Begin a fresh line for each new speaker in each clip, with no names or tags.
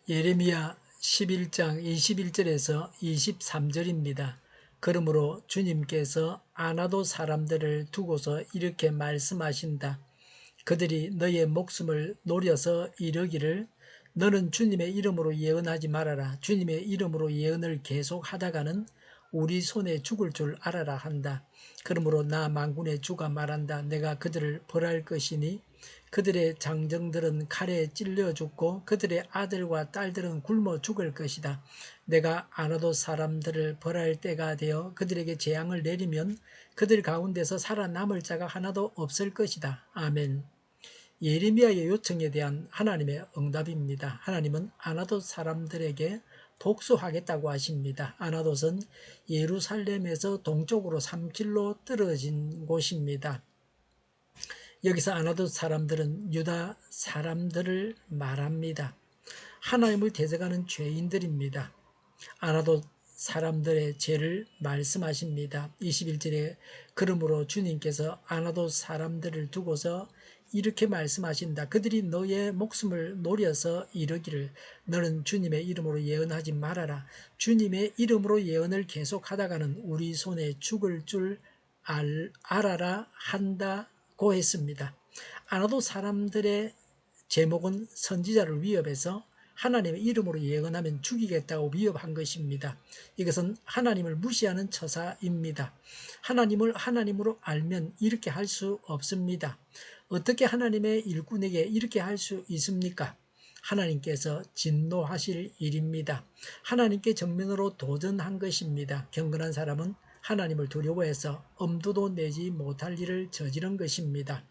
예레미야 11장 21절에서 23절입니다. 그러므로 주님께서 아나도 사람들을 두고서 이렇게 말씀하신다. 그들이 너의 목숨을 노려서 이르기를 너는 주님의 이름으로 예언하지 말아라. 주님의 이름으로 예언을 계속하다가는 우리 손에 죽을 줄 알아라 한다. 그러므로 나 만군의 주가 말한다. 내가 그들을 벌할 것이니 그들의 장정들은 칼에 찔려 죽고 그들의 아들과 딸들은 굶어 죽을 것이다. 내가 아나도 사람들을 벌할 때가 되어 그들에게 재앙을 내리면 그들 가운데서 살아남을 자가 하나도 없을 것이다. 아멘. 예레미야의 요청에 대한 하나님의 응답입니다. 하나님은 아나돗 사람들에게 복수하겠다고 하십니다. 아나돗은 예루살렘에서 동쪽으로 3km 떨어진 곳입니다. 여기서 아나돗 사람들은 유다 사람들을 말합니다. 하나님을 대적하는 죄인들입니다. 아나돗 사람들의 죄를 말씀하십니다. 21절에 그러므로 주님께서 아나돗 사람들을 두고서 이렇게 말씀하신다. 그들이 너의 목숨을 노려서 이르기를 너는 주님의 이름으로 예언하지 말아라. 주님의 이름으로 예언을 계속하다가는 우리 손에 죽을 줄 알아라 한다고 했습니다. 아나돗 사람들의 제목은 선지자를 위협해서 하나님의 이름으로 예언하면 죽이겠다고 위협한 것입니다. 이것은 하나님을 무시하는 처사입니다. 하나님을 하나님으로 알면 이렇게 할 수 없습니다. 어떻게 하나님의 일꾼에게 이렇게 할 수 있습니까? 하나님께서 진노하실 일입니다. 하나님께 정면으로 도전한 것입니다. 경건한 사람은 하나님을 두려워해서 엄두도 내지 못할 일을 저지른 것입니다.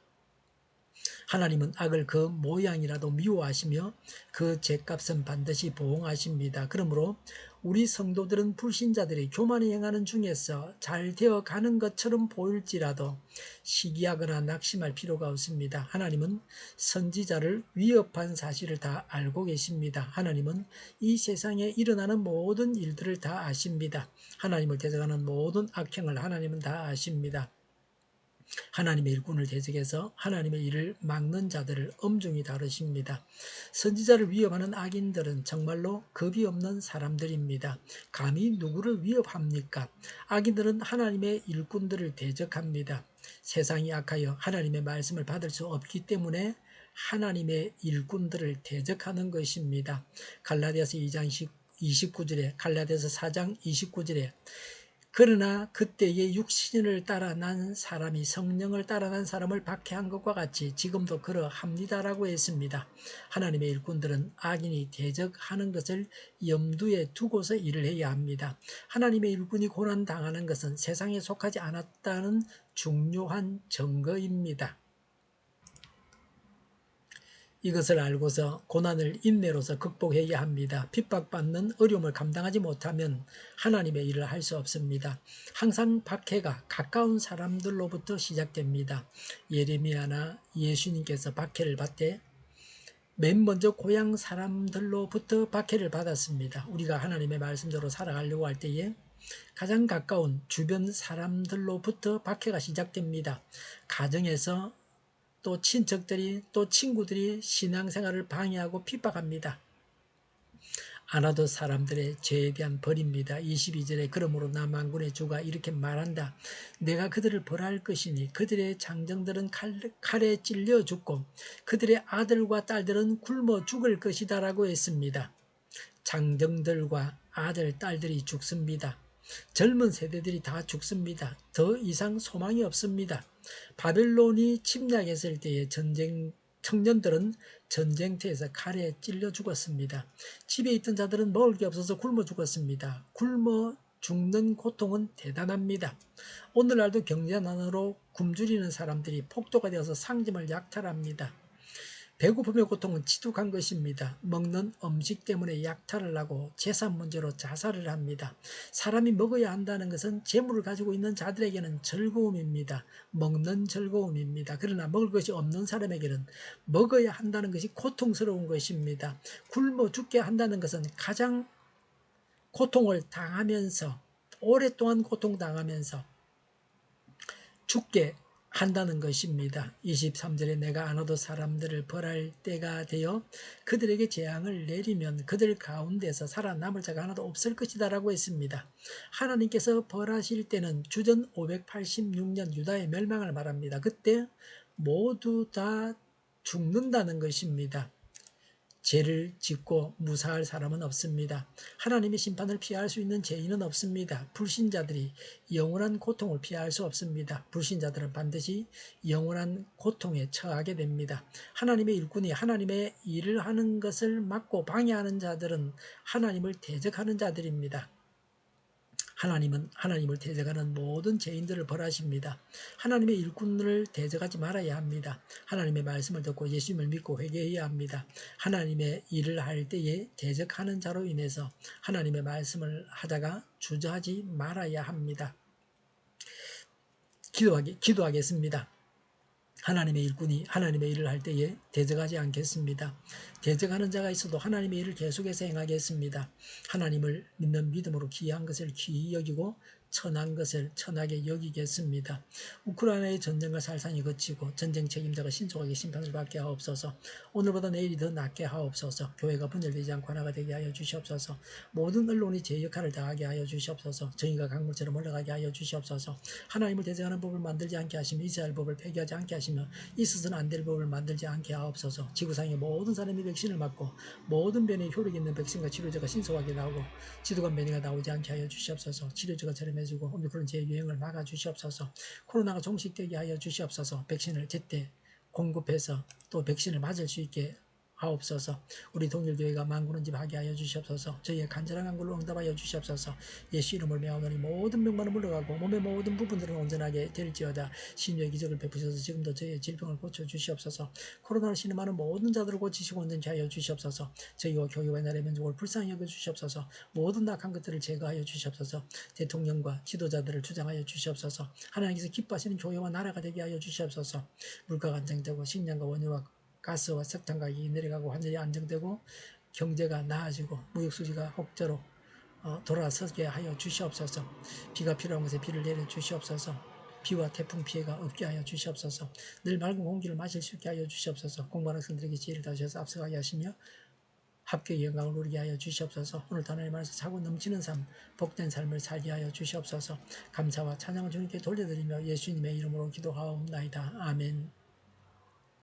하나님은 악을 그 모양이라도 미워하시며 그 죄값은 반드시 보응하십니다. 그러므로 우리 성도들은 불신자들이 교만히 행하는 중에서 잘 되어가는 것처럼 보일지라도 시기하거나 낙심할 필요가 없습니다. 하나님은 선지자를 위협한 사실을 다 알고 계십니다. 하나님은 이 세상에 일어나는 모든 일들을 다 아십니다. 하나님을 대적하는 모든 악행을 하나님은 다 아십니다. 하나님의 일꾼을 대적해서 하나님의 일을 막는 자들을 엄중히 다루십니다. 선지자를 위협하는 악인들은 정말로 겁이 없는 사람들입니다. 감히 누구를 위협합니까? 악인들은 하나님의 일꾼들을 대적합니다. 세상이 악하여 하나님의 말씀을 받을 수 없기 때문에 하나님의 일꾼들을 대적하는 것입니다. 갈라디아서 2장 29절에 갈라디아서 4장 29절에 그러나 그때의 육신을 따라 난 사람이 성령을 따라 난 사람을 박해한 것과 같이 지금도 그러합니다라고 했습니다. 하나님의 일꾼들은 악인이 대적하는 것을 염두에 두고서 일을 해야 합니다. 하나님의 일꾼이 고난당하는 것은 세상에 속하지 않았다는 중요한 증거입니다. 이것을 알고서 고난을 인내로서 극복해야 합니다. 핍박받는 어려움을 감당하지 못하면 하나님의 일을 할 수 없습니다. 항상 박해가 가까운 사람들로부터 시작됩니다. 예레미야나 예수님께서 박해를 받되 맨 먼저 고향 사람들로부터 박해를 받았습니다. 우리가 하나님의 말씀대로 살아가려고 할 때에 가장 가까운 주변 사람들로부터 박해가 시작됩니다. 가정에서 또 친척들이 또 친구들이 신앙생활을 방해하고 핍박합니다. 아나돗 사람들의 죄에 대한 벌입니다. 22절에 그러므로 나 만군의 주가 이렇게 말한다. 내가 그들을 벌할 것이니 그들의 장정들은 칼에 찔려 죽고 그들의 아들과 딸들은 굶어 죽을 것이다 라고 했습니다. 장정들과 아들, 딸들이 죽습니다. 젊은 세대들이 다 죽습니다. 더 이상 소망이 없습니다. 바벨론이 침략했을 때의 청년들은 전쟁터에서 칼에 찔려 죽었습니다. 집에 있던 자들은 먹을 게 없어서 굶어 죽었습니다. 굶어 죽는 고통은 대단합니다. 오늘날도 경제난으로 굶주리는 사람들이 폭도가 되어서 상점을 약탈합니다. 배고픔의 고통은 지독한 것입니다. 먹는 음식 때문에 약탈을 하고 재산 문제로 자살을 합니다. 사람이 먹어야 한다는 것은 재물을 가지고 있는 자들에게는 즐거움입니다. 먹는 즐거움입니다. 그러나 먹을 것이 없는 사람에게는 먹어야 한다는 것이 고통스러운 것입니다. 굶어 죽게 한다는 것은 가장 고통을 당하면서 오랫동안 고통당하면서 죽게 한다는 것입니다. 23절에 내가 안아도 사람들을 벌할 때가 되어 그들에게 재앙을 내리면 그들 가운데서 살아남을 자가 하나도 없을 것이다 라고 했습니다. 하나님께서 벌하실 때는 주전 586년 유다의 멸망을 말합니다. 그때 모두 다 죽는다는 것입니다. 죄를 짓고 무사할 사람은 없습니다. 하나님의 심판을 피할 수 있는 죄인은 없습니다. 불신자들이 영원한 고통을 피할 수 없습니다. 불신자들은 반드시 영원한 고통에 처하게 됩니다. 하나님의 일꾼이 하나님의 일을 하는 것을 막고 방해하는 자들은 하나님을 대적하는 자들입니다. 하나님은 하나님을 대적하는 모든 죄인들을 벌하십니다. 하나님의 일꾼을 대적하지 말아야 합니다. 하나님의 말씀을 듣고 예수님을 믿고 회개해야 합니다. 하나님의 일을 할 때에 대적하는 자로 인해서 하나님의 말씀을 하다가 주저하지 말아야 합니다. 기도하겠습니다. 하나님의 일꾼이 하나님의 일을 할 때에 대적하지 않겠습니다. 대적하는 자가 있어도 하나님의 일을 계속해서 행하겠습니다. 하나님을 믿는 믿음으로 귀한 것을 귀히 여기고 천한 것을 천하게 여기겠습니다. 우크라이나의 전쟁과 살상이 그치고 전쟁 책임자가 신속하게 심판을 받게 하옵소서. 오늘보다 내일이 더 낫게 하옵소서. 교회가 분열되지 않고 하나가 되게 하여 주시옵소서. 모든 언론이 제 역할을 다하게 하여 주시옵소서. 정의가 강물처럼 흘러가게 하여 주시옵소서. 하나님을 대적하는 법을 만들지 않게 하시며 이스라엘 법을 폐기하지 않게 하시며 있어서는 안 될 법을 만들지 않게 하옵소서. 지구상의 모든 사람이 백신을 맞고 모든 변에 효력 있는 백신과 치료제가 신속하게 나오고 지독한 변이가 나오지 않게 하여 주시옵소서. 치료제가 저렴해지고 오미크론 재유행을 막아주시옵소서. 코로나가 종식되게 하여 주시옵소서. 백신을 제때 공급해서 또 백신을 맞을 수 있게 하옵소서. 우리 동일교회가 만군은집 하게 하여 주시옵소서. 저희의 간절한 간구를 응답하여 주시옵소서. 예수 이름을 명하노니 모든 병만은 물러가고 몸의 모든 부분들은 온전하게 될지어다. 신유의 기적을 베푸셔서 지금도 저희의 질병을 고쳐 주시옵소서. 코로나로 신음하는 모든 자들을 고치시고 온전케 하여 주시옵소서. 저희와 교회와 나라의 민족을 불쌍히 여겨 주시옵소서. 모든 악한 것들을 제거하여 주시옵소서. 대통령과 지도자들을 주장하여 주시옵소서. 하나님께서 기뻐하시는 교회와 나라가 되게 하여 주시옵소서. 물가가 안정되고 식량과 원유와 가스와 석탄 가격이 내려가고 환율이 안정되고 경제가 나아지고 무역 수지가 혹자로 돌아서게 하여 주시옵소서. 비가 필요한 곳에 비를 내려 주시옵소서. 비와 태풍 피해가 없게 하여 주시옵소서. 늘 맑은 공기를 마실 수 있게 하여 주시옵소서. 공부하는 학생들에게 지혜를 다주셔서 앞서가게 하시며 합격의 영광을 누리게 하여 주시옵소서. 오늘 하나님의 말씀 차고 넘치는 삶, 복된 삶을 살게 하여 주시옵소서. 감사와 찬양을 주님께 돌려드리며 예수님의 이름으로 기도하옵나이다. 아멘.